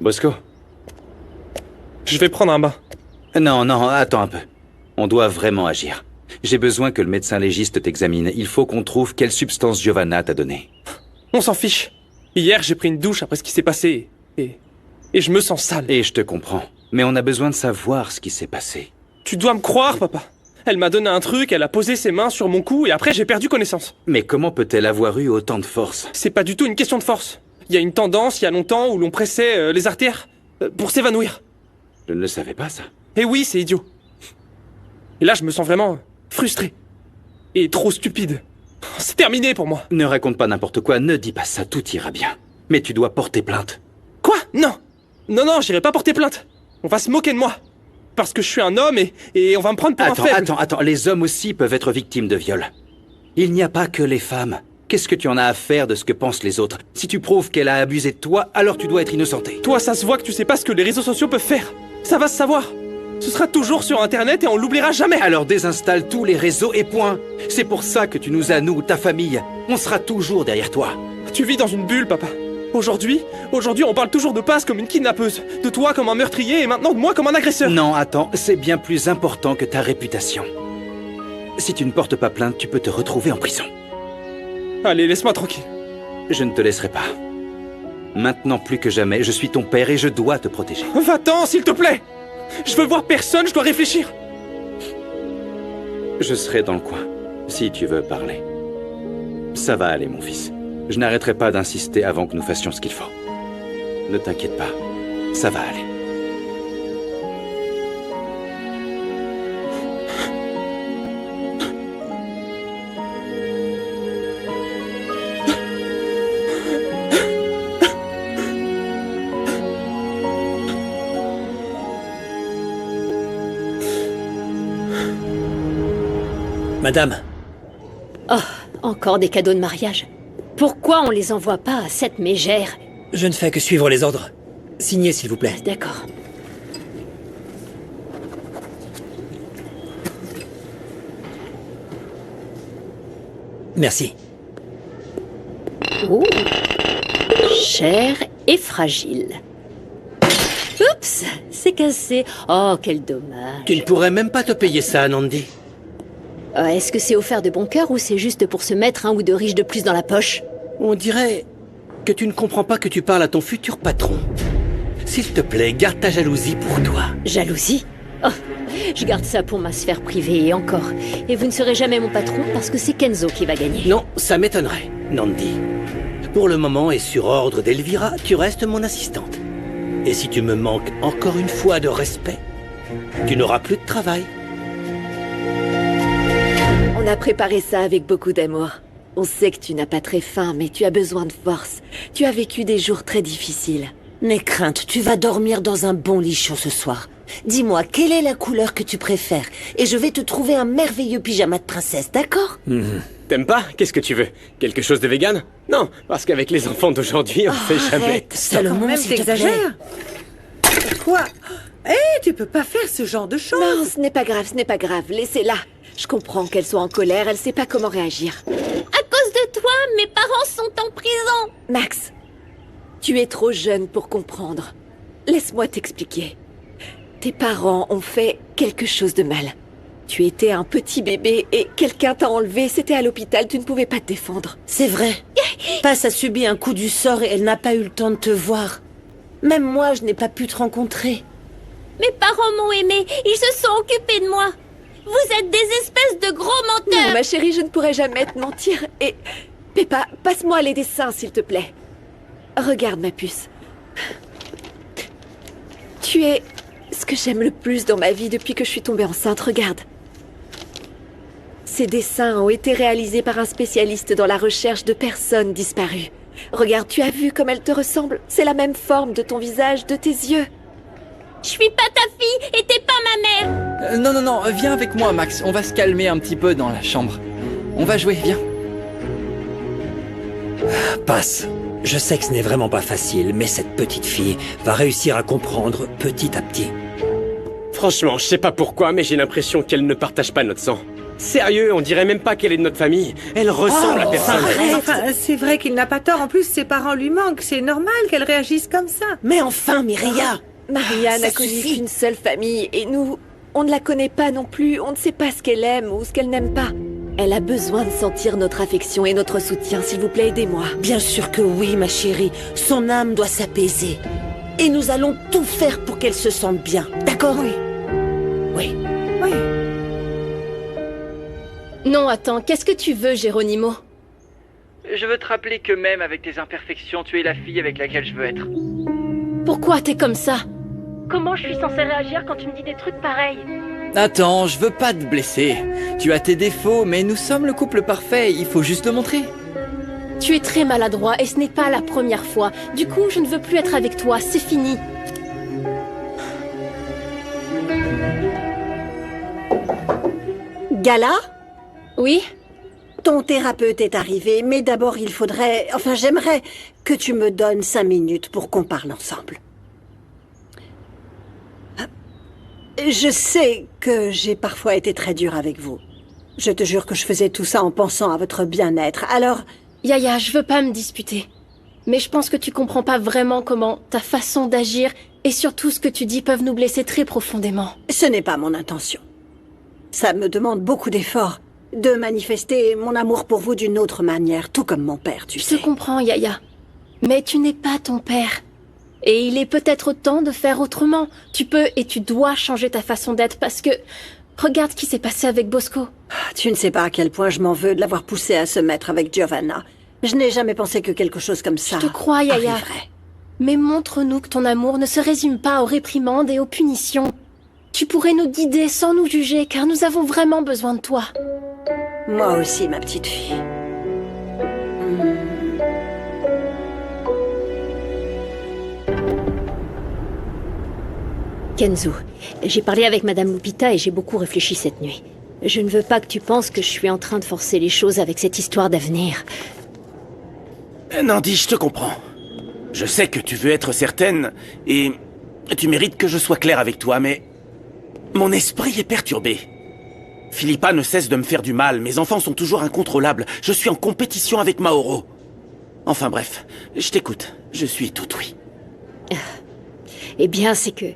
Bosco? Je vais prendre un bain. Non, non, attends un peu. On doit vraiment agir. J'ai besoin que le médecin légiste t'examine. Il faut qu'on trouve quelle substance Giovanna t'a donnée. On s'en fiche. Hier, j'ai pris une douche après ce qui s'est passé. Et je me sens sale. Et je te comprends. Mais on a besoin de savoir ce qui s'est passé. Tu dois me croire, papa. Elle m'a donné un truc, elle a posé ses mains sur mon cou et après j'ai perdu connaissance. Mais comment peut-elle avoir eu autant de force? C'est pas du tout une question de force. Il y a une tendance, il y a longtemps, où l'on pressait les artères pour s'évanouir. Je ne le savais pas, ça. Et oui, c'est idiot. Et là, je me sens vraiment frustré. Et trop stupide. C'est terminé pour moi. Ne raconte pas n'importe quoi, ne dis pas ça, tout ira bien. Mais tu dois porter plainte. Quoi? Non. Non, j'irai pas porter plainte. On va se moquer de moi. Parce que je suis un homme et on va me prendre pour un faible. Attends, les hommes aussi peuvent être victimes de viol. Il n'y a pas que les femmes. Qu'est-ce que tu en as à faire de ce que pensent les autres? Si tu prouves qu'elle a abusé de toi, alors tu dois être innocenté. Toi, ça se voit que tu sais pas ce que les réseaux sociaux peuvent faire. Ça va se savoir. Ce sera toujours sur Internet et on l'oubliera jamais. Alors désinstalle tous les réseaux et point. C'est pour ça que tu nous as, nous, ta famille. On sera toujours derrière toi. Tu vis dans une bulle, papa. Aujourd'hui, on parle toujours de Paz comme une kidnappeuse, de toi comme un meurtrier et maintenant de moi comme un agresseur. Non, attends, c'est bien plus important que ta réputation. Si tu ne portes pas plainte, tu peux te retrouver en prison. Allez, laisse-moi tranquille. Je ne te laisserai pas. Maintenant plus que jamais, je suis ton père et je dois te protéger. Va-t'en, s'il te plaît. Je veux voir personne, je dois réfléchir. Je serai dans le coin, si tu veux parler. Ça va aller, mon fils. Je n'arrêterai pas d'insister avant que nous fassions ce qu'il faut. Ne t'inquiète pas, ça va aller. Madame. Oh, encore des cadeaux de mariage. Pourquoi on les envoie pas à cette mégère? Je ne fais que suivre les ordres. Signez, s'il vous plaît. D'accord. Merci. Oh. Cher et fragile. Oups, c'est cassé. Oh, quel dommage. Tu ne pourrais même pas te payer ça, Nandi. Est-ce que c'est offert de bon cœur ou c'est juste pour se mettre un ou deux riches de plus dans la poche? On dirait que tu ne comprends pas que tu parles à ton futur patron. S'il te plaît, garde ta jalousie pour toi. Jalousie? Oh, je garde ça pour ma sphère privée et encore. Et vous ne serez jamais mon patron parce que c'est Kenzo qui va gagner. Non, ça m'étonnerait, Nandi. Pour le moment et sur ordre d'Elvira, tu restes mon assistante. Et si tu me manques encore une fois de respect, tu n'auras plus de travail. On a préparé ça avec beaucoup d'amour. On sait que tu n'as pas très faim, mais tu as besoin de force. Tu as vécu des jours très difficiles. N'aie crainte, tu vas dormir dans un bon lit chaud ce soir. Dis-moi, quelle est la couleur que tu préfères? Et je vais te trouver un merveilleux pyjama de princesse, d'accord? T'aimes pas? Qu'est-ce que tu veux? Quelque chose de vegan? Non, parce qu'avec les enfants d'aujourd'hui, on fait jamais. Arrête, Salomon, Même s'il te t'exagères. plaît. Quoi? Tu peux pas faire ce genre de choses. Non, ce n'est pas grave, laissez-la. Je comprends qu'elle soit en colère, elle sait pas comment réagir. À cause de toi, mes parents sont en prison. Max, tu es trop jeune pour comprendre. Laisse-moi t'expliquer. Tes parents ont fait quelque chose de mal. Tu étais un petit bébé et quelqu'un t'a enlevé, c'était à l'hôpital, tu ne pouvais pas te défendre. C'est vrai. Paz a subi un coup du sort et elle n'a pas eu le temps de te voir. Même moi, je n'ai pas pu te rencontrer. Mes parents m'ont aimé, ils se sont occupés de moi. Vous êtes des espèces de gros menteurs. Non, ma chérie, je ne pourrais jamais te mentir. Et... Peppa, passe-moi les dessins, s'il te plaît. Regarde, ma puce. Tu es ce que j'aime le plus dans ma vie depuis que je suis tombée enceinte. Regarde. Ces dessins ont été réalisés par un spécialiste dans la recherche de personnes disparues. Regarde, tu as vu comme elles te ressemblent? C'est la même forme de ton visage, de tes yeux. Je suis pas ta fille et t'es pas ma mère. Non, viens avec moi, Max. On va se calmer un petit peu dans la chambre. On va jouer, viens. Passe. Je sais que ce n'est vraiment pas facile, mais cette petite fille va réussir à comprendre petit à petit. Franchement, je sais pas pourquoi, mais j'ai l'impression qu'elle ne partage pas notre sang. Sérieux, on dirait même pas qu'elle est de notre famille. Elle ressent la personne. Enfin, c'est vrai qu'il n'a pas tort. En plus, ses parents lui manquent. C'est normal qu'elle réagisse comme ça. Mais enfin, Mireia, Maria Ça n'a connu suffit. qu'une seule famille et nous, on ne la connaît pas non plus. On ne sait pas ce qu'elle aime ou ce qu'elle n'aime pas. Elle a besoin de sentir notre affection et notre soutien. S'il vous plaît, aidez-moi. bien sûr que oui, ma chérie. Son âme doit s'apaiser. Et nous allons tout faire pour qu'elle se sente bien. D'accord? Oui. Oui. Oui. Non, attends, qu'est-ce que tu veux, Geronimo? Je veux te rappeler que même avec tes imperfections, tu es la fille avec laquelle je veux être. Pourquoi t'es comme ça? Comment je suis censée réagir quand tu me dis des trucs pareils? Attends, je veux pas te blesser. Tu as tes défauts, mais nous sommes le couple parfait, il faut juste le montrer. Tu es très maladroit et ce n'est pas la première fois. Du coup, je ne veux plus être avec toi, c'est fini. Gala, Oui? ton thérapeute est arrivé, mais d'abord il faudrait... Enfin, j'aimerais que tu me donnes 5 minutes pour qu'on parle ensemble. Je sais que j'ai parfois été très dure avec vous. Je te jure que je faisais tout ça en pensant à votre bien-être. Alors, Yaya, je veux pas me disputer. Mais je pense que tu comprends pas vraiment comment ta façon d'agir et surtout ce que tu dis peuvent nous blesser très profondément. ce n'est pas mon intention. Ça me demande beaucoup d'efforts de manifester mon amour pour vous d'une autre manière, tout comme mon père, tu Je sais. te comprends, Yaya. Mais tu n'es pas ton père. Et il est peut-être temps de faire autrement. Tu peux et tu dois changer ta façon d'être parce que... Regarde ce qui s'est passé avec Bosco. Tu ne sais pas à quel point je m'en veux de l'avoir poussé à se mettre avec Giovanna. Je n'ai jamais pensé que quelque chose comme ça Je te crois, Yaya. arriverait. Mais montre-nous que ton amour ne se résume pas aux réprimandes et aux punitions. Tu pourrais nous guider sans nous juger, car nous avons vraiment besoin de toi. Moi aussi, ma petite fille. Kenzo, j'ai parlé avec Madame Lupita et j'ai beaucoup réfléchi cette nuit. Je ne veux pas que tu penses que je suis en train de forcer les choses avec cette histoire d'avenir. Nandi, je te comprends. Je sais que tu veux être certaine, et tu mérites que je sois clair avec toi, mais... Mon esprit est perturbé. Philippa ne cesse de me faire du mal, mes enfants sont toujours incontrôlables, je suis en compétition avec Mauro. Enfin bref, je t'écoute, je suis tout oui. Eh bien, c'est que...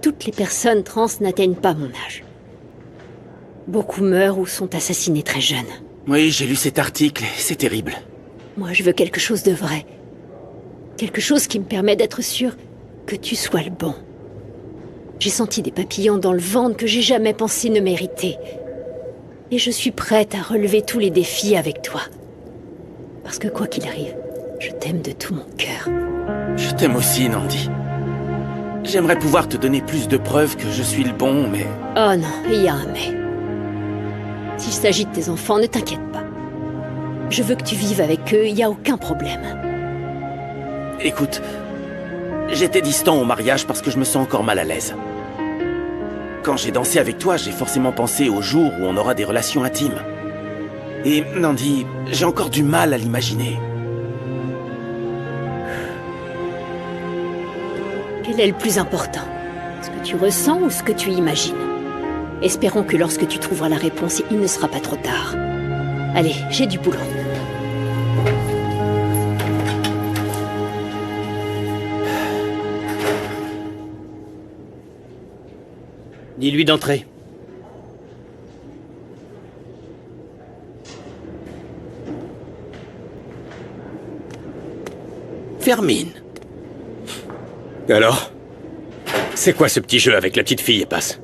toutes les personnes trans n'atteignent pas mon âge. Beaucoup meurent ou sont assassinés très jeunes. Oui, j'ai lu cet article, et c'est terrible. Moi, je veux quelque chose de vrai. Quelque chose qui me permet d'être sûre que tu sois le bon. J'ai senti des papillons dans le ventre que j'ai jamais pensé ne mériter. Et je suis prête à relever tous les défis avec toi. Parce que quoi qu'il arrive, je t'aime de tout mon cœur. Je t'aime aussi, Nandi. J'aimerais pouvoir te donner plus de preuves que je suis le bon, mais... Oh non, il y a un mais. S'il s'agit de tes enfants, ne t'inquiète pas. Je veux que tu vives avec eux, il n'y a aucun problème. Écoute, j'étais distant au mariage parce que je me sens encore mal à l'aise. Quand j'ai dansé avec toi, j'ai forcément pensé au jour où on aura des relations intimes. Et Nandi, j'ai encore du mal à l'imaginer. Quel est le plus important? Ce que tu ressens ou ce que tu imagines? Espérons que lorsque tu trouveras la réponse, il ne sera pas trop tard. Allez, j'ai du boulot. Dis-lui d'entrer. Fermine. Alors? C'est quoi ce petit jeu avec la petite fille, Épasse?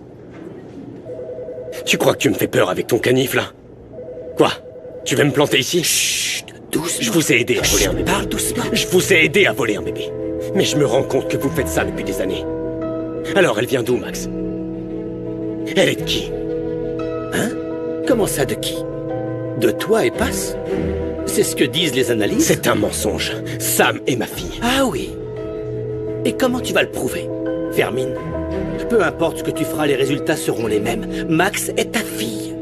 Tu crois que tu me fais peur avec ton canif, là? Quoi? Tu veux me planter ici? Chut, doucement. Je vous ai aidé à voler un bébé. Parle doucement. Je vous ai aidé à voler un bébé. Mais je me rends compte que vous faites ça depuis des années. Alors, elle vient d'où, Max? Elle est de qui? Hein? Comment ça, de qui? De toi, Épasse? C'est ce que disent les analyses? C'est un mensonge. Sam est ma fille. Ah oui. Et comment tu vas le prouver, Fermine? Peu importe ce que tu feras, les résultats seront les mêmes. Max est ta fille.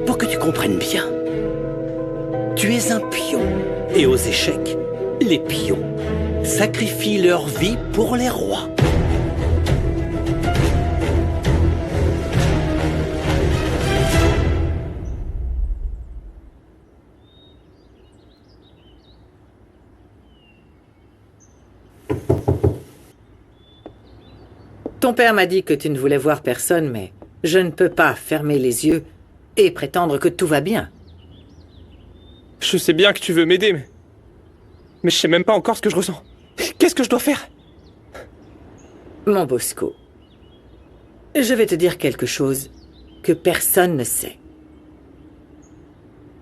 Pour que tu comprennes bien, tu es un pion. Et aux échecs, les pions sacrifient leur vie pour les rois. Ton père m'a dit que tu ne voulais voir personne, mais je ne peux pas fermer les yeux et prétendre que tout va bien. Je sais bien que tu veux m'aider, mais je sais même pas encore ce que je ressens. Qu'est-ce que je dois faire? Mon Bosco, je vais te dire quelque chose que personne ne sait.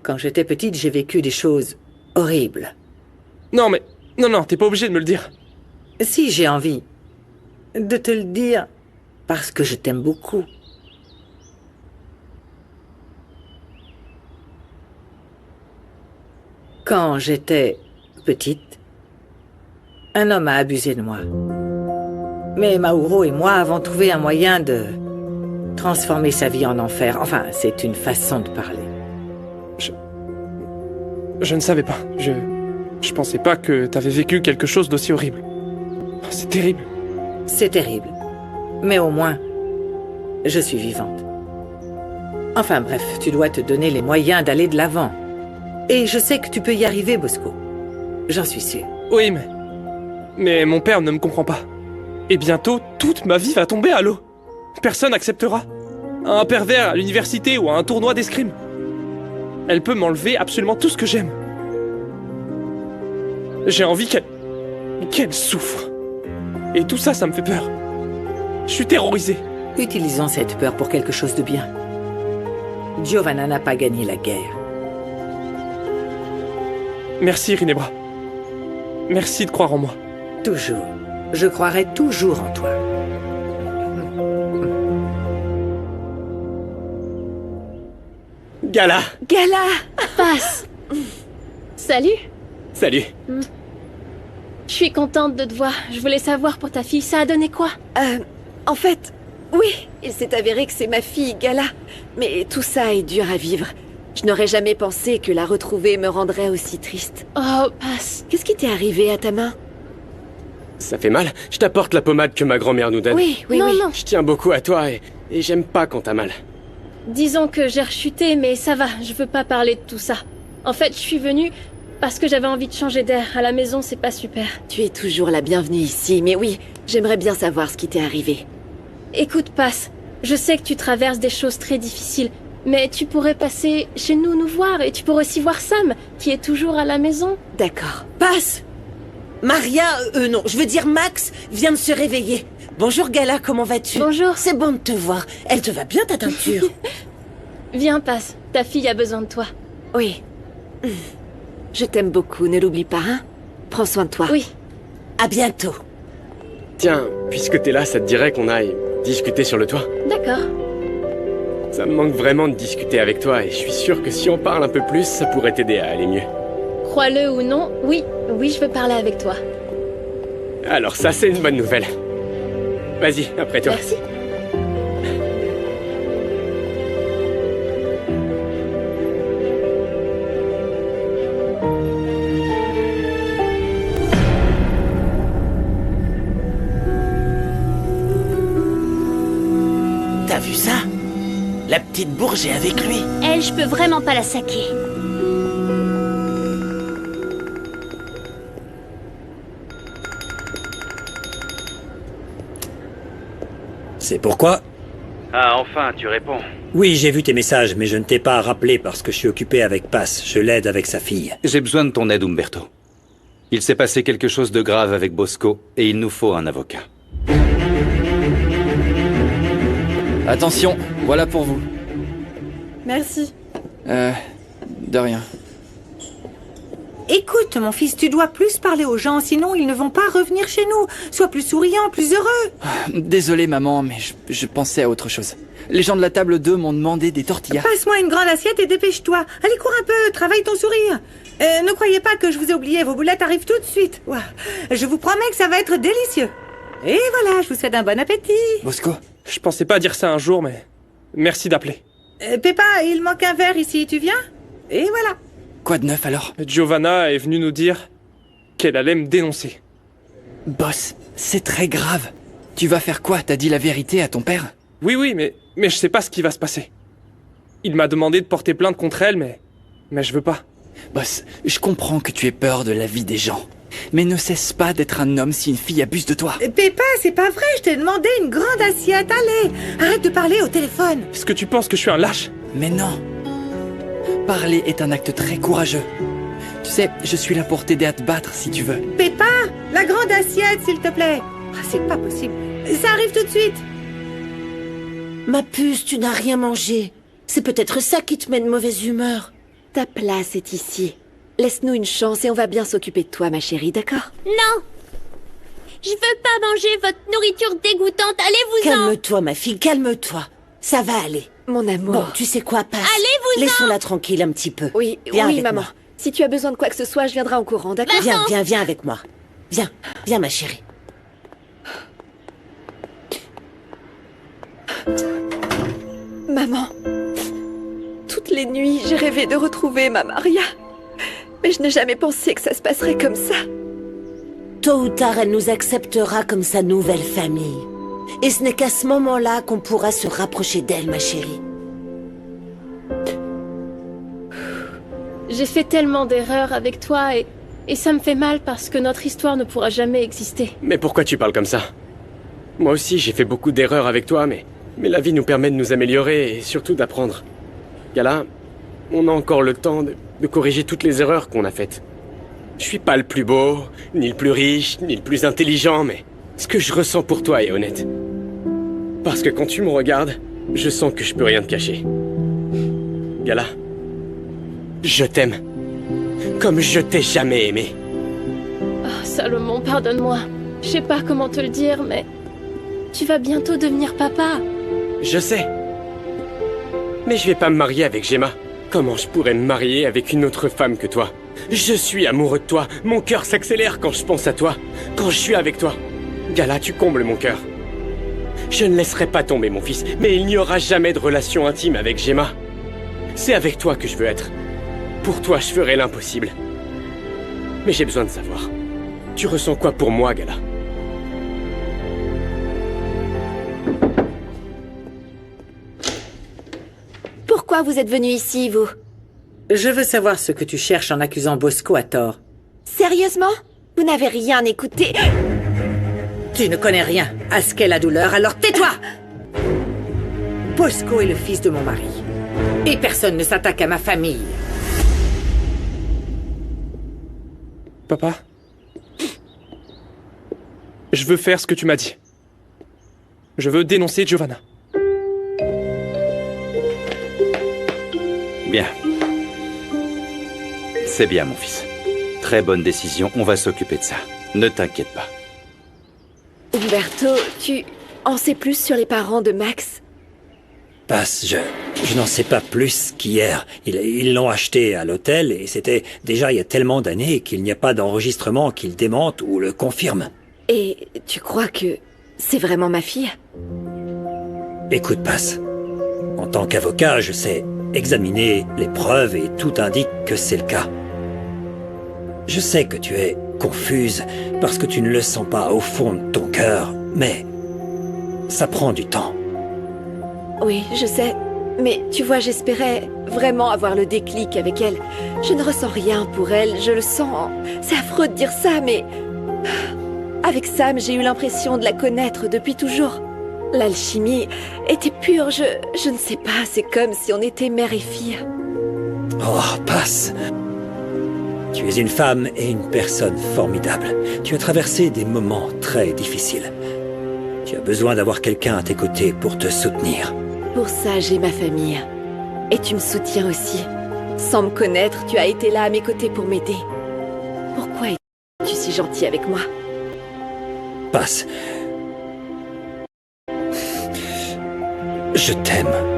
Quand j'étais petite, j'ai vécu des choses horribles. Non, mais... Non, t'es pas obligé de me le dire. Si j'ai envie de te le dire, parce que je t'aime beaucoup. Quand j'étais petite, un homme a abusé de moi. Mais Mauro et moi avons trouvé un moyen de transformer sa vie en enfer. Enfin, c'est une façon de parler. Je ne savais pas. Je pensais pas que t'avais vécu quelque chose d'aussi horrible. C'est terrible. C'est terrible. Mais au moins, je suis vivante. Enfin bref, tu dois te donner les moyens d'aller de l'avant. Et je sais que tu peux y arriver, Bosco. J'en suis sûr. Oui, mais mon père ne me comprend pas. Et bientôt, toute ma vie va tomber à l'eau. Personne n'acceptera. Un pervers à l'université ou à un tournoi d'escrime. Elle peut m'enlever absolument tout ce que j'aime. J'ai envie qu'elle souffre. Et tout ça, ça me fait peur. Je suis terrorisé. Utilisons cette peur pour quelque chose de bien. Giovanna n'a pas gagné la guerre. Merci, Rinebra. Merci de croire en moi. Toujours. Je croirai toujours en toi. Gala! Gala! Passe. Salut. Salut. Je suis contente de te voir. Je voulais savoir pour ta fille, ça a donné quoi? En fait, oui, il s'est avéré que c'est ma fille, Gala. Mais tout ça est dur à vivre. Je n'aurais jamais pensé que la retrouver me rendrait aussi triste. Oh, passe. Qu'est-ce qui t'est arrivé à ta main? Ça fait mal? Je t'apporte la pommade que ma grand-mère nous donne. Oui. Non. Je tiens beaucoup à toi et j'aime pas quand t'as mal. Disons que j'ai rechuté, mais ça va, je veux pas parler de tout ça. En fait, je suis venue parce que j'avais envie de changer d'air. À la maison, c'est pas super. Tu es toujours la bienvenue ici, mais oui, j'aimerais bien savoir ce qui t'est arrivé. Écoute, Passe, je sais que tu traverses des choses très difficiles, mais tu pourrais passer chez nous voir et tu pourrais aussi voir Sam, qui est toujours à la maison. D'accord. Passe! Maria, non, je veux dire Max, vient de se réveiller. Bonjour Gala, comment vas-tu? Bonjour. C'est bon de te voir. Elle te va bien ta teinture? Viens, Passe, ta fille a besoin de toi. Oui. Je t'aime beaucoup, ne l'oublie pas, hein? Prends soin de toi. Oui. À bientôt. Tiens, puisque t'es là, ça te dirait qu'on aille discuter sur le toit? D'accord. Ça me manque vraiment de discuter avec toi et je suis sûr que si on parle un peu plus, ça pourrait t'aider à aller mieux. Crois-le ou non, oui, je veux parler avec toi. Alors ça, c'est une bonne nouvelle. Vas-y, après toi. Merci. T'as vu ça? La petite Bourge est avec lui. Elle, je peux vraiment pas la saquer. C'est pourquoi? Ah, enfin, tu réponds. Oui, j'ai vu tes messages, mais je ne t'ai pas rappelé parce que je suis occupé avec Pass. Je l'aide avec sa fille. J'ai besoin de ton aide, Umberto. Il s'est passé quelque chose de grave avec Bosco, et il nous faut un avocat. Attention, voilà pour vous. Merci. De rien. Écoute, mon fils, tu dois plus parler aux gens, sinon ils ne vont pas revenir chez nous. Sois plus souriant, plus heureux. Désolé, maman, mais je pensais à autre chose. Les gens de la table 2 m'ont demandé des tortillas. Passe-moi une grande assiette et dépêche-toi. Allez, cours un peu, travaille ton sourire. Ne croyez pas que je vous ai oublié, vos boulettes arrivent tout de suite. Ouah. Je vous promets que ça va être délicieux. Et voilà, je vous souhaite un bon appétit. Bosco? Je pensais pas dire ça un jour, mais... Merci d'appeler. Peppa, il manque un verre ici, tu viens? Et voilà. Quoi de neuf alors? Giovanna est venue nous dire qu'elle allait me dénoncer. Boss, c'est très grave. Tu vas faire quoi? T'as dit la vérité à ton père? Oui, mais je sais pas ce qui va se passer. Il m'a demandé de porter plainte contre elle, mais je veux pas. Boss, je comprends que tu aies peur de la vie des gens. mais ne cesse pas d'être un homme si une fille abuse de toi. Pépin, c'est pas vrai, je t'ai demandé une grande assiette, allez. Arrête de parler au téléphone. Est-ce que tu penses que je suis un lâche? Mais non. Parler est un acte très courageux. Tu sais, je suis là pour t'aider à te battre si tu veux. Pépin, la grande assiette, s'il te plaît. Ah, c'est pas possible. Ça arrive tout de suite. Ma puce, tu n'as rien mangé. C'est peut-être ça qui te met de mauvaise humeur. Ta place est ici. Laisse-nous une chance et on va bien s'occuper de toi, ma chérie, d'accord? Non! Je veux pas manger votre nourriture dégoûtante, allez-vous-en! Calme-toi, ma fille, calme-toi. Ça va aller. Mon amour. Bon, tu sais quoi, passe. Allez-vous-en! Laissons-la tranquille un petit peu. Oui, Viens oui, avec maman. moi. Si tu as besoin de quoi que ce soit, je viendrai en courant, d'accord? Viens avec moi. Viens, ma chérie. Maman, toutes les nuits, j'ai rêvé de retrouver ma Maria. Mais je n'ai jamais pensé que ça se passerait comme ça. Tôt ou tard, elle nous acceptera comme sa nouvelle famille. Et ce n'est qu'à ce moment-là qu'on pourra se rapprocher d'elle, ma chérie. J'ai fait tellement d'erreurs avec toi et ça me fait mal parce que notre histoire ne pourra jamais exister. Mais pourquoi tu parles comme ça? Moi aussi, j'ai fait beaucoup d'erreurs avec toi, mais la vie nous permet de nous améliorer et surtout d'apprendre. Gala, on a encore le temps de corriger toutes les erreurs qu'on a faites. Je suis pas le plus beau, ni le plus riche, ni le plus intelligent, mais ce que je ressens pour toi est honnête. Parce que quand tu me regardes, je sens que je peux rien te cacher. Gala, je t'aime. Comme je t'ai jamais aimé. Oh, Salomon, pardonne-moi. Je sais pas comment te le dire, mais tu vas bientôt devenir papa. Je sais. Mais je vais pas me marier avec Gemma. Comment je pourrais me marier avec une autre femme que toi? Je suis amoureux de toi. Mon cœur s'accélère quand je pense à toi. Quand je suis avec toi. Gala, tu combles mon cœur. Je ne laisserai pas tomber mon fils, mais il n'y aura jamais de relation intime avec Gemma. C'est avec toi que je veux être. Pour toi, je ferai l'impossible. Mais j'ai besoin de savoir. Tu ressens quoi pour moi, Gala? Pourquoi vous êtes venu ici, vous? Je veux savoir ce que tu cherches en accusant Bosco à tort. Sérieusement? Vous n'avez rien écouté? Tu ne connais rien à ce qu'est la douleur, alors tais-toi! Bosco est le fils de mon mari. Et personne ne s'attaque à ma famille. Papa? Je veux faire ce que tu m'as dit. Je veux dénoncer Giovanna. Bien. C'est bien, mon fils. Très bonne décision, on va s'occuper de ça. Ne t'inquiète pas. Umberto, tu en sais plus sur les parents de Max? Passe, je n'en sais pas plus qu'hier. Ils l'ont acheté à l'hôtel et c'était déjà il y a tellement d'années qu'il n'y a pas d'enregistrement qui le démente ou le confirme. Et tu crois que c'est vraiment ma fille? Écoute, Passe. En tant qu'avocat, je sais examiner les preuves et tout indique que c'est le cas. Je sais que tu es confuse parce que tu ne le sens pas au fond de ton cœur, mais ça prend du temps. Oui, je sais. Mais tu vois, j'espérais vraiment avoir le déclic avec elle. Je ne ressens rien pour elle, je le sens. C'est affreux de dire ça, mais... Avec Sam, j'ai eu l'impression de la connaître depuis toujours. L'alchimie était pure, je ne sais pas, c'est comme si on était mère et fille. Oh, Passe. Tu es une femme et une personne formidable. Tu as traversé des moments très difficiles. Tu as besoin d'avoir quelqu'un à tes côtés pour te soutenir. Pour ça, j'ai ma famille. Et tu me soutiens aussi. Sans me connaître, tu as été là à mes côtés pour m'aider. Pourquoi es-tu si gentil avec moi? Passe. Je t'aime.